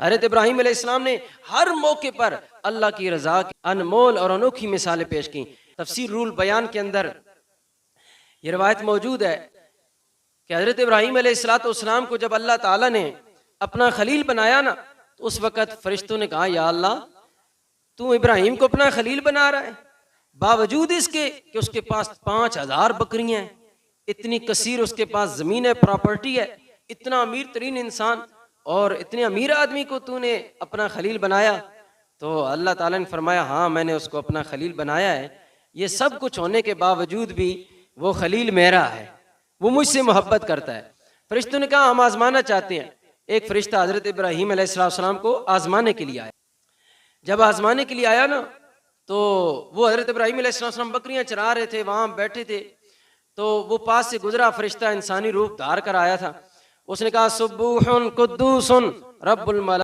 हज़रत इब्राहीम अलैहिस्सलाम ने हर मौके पर अल्लाह की रज़ा की अनमोल और अनोखी मिसालें पेश की। तफसीर रूल बयान के अंदर ये रवायत मौजूद है कि हज़रत इब्राहीम अलैहिस्सलाम को जब अल्लाह ताला ने अपना खलील बनाया ना, तो उस वक़्त फरिश्तों ने कहा, या अल्लाह, तू इब्राहीम को अपना खलील बना रहा है, बावजूद इसके कि उसके पास 5000 बकरियां हैं, इतनी कसीर उसके पास ज़मीन है, प्रॉपर्टी है, इतना अमीर तरीन इंसान और इतने अमीर आदमी को तूने अपना खलील बनाया। तो अल्लाह ताला ने फरमाया, हाँ, मैंने उसको अपना खलील बनाया है। ये सब कुछ होने के बावजूद भी वो खलील मेरा है, वो मुझसे मोहब्बत करता है। फरिश्तों ने कहा, हम आजमाना चाहते हैं। एक फरिश्ता हज़रत इब्राहीम अलैहिस्सलाम को आजमाने के लिए आया। जब आजमाने के लिए आया ना, तो वो हज़रत इब्राहीम अलैहिस्सलाम बकरियां चरा रहे थे, वहां बैठे थे, तो वो पास से गुजरा फरिश्ता इंसानी रूप धार कर आया था। उसने कहा, सुब्बूहुन कुद्दूसुन रब्बुल मला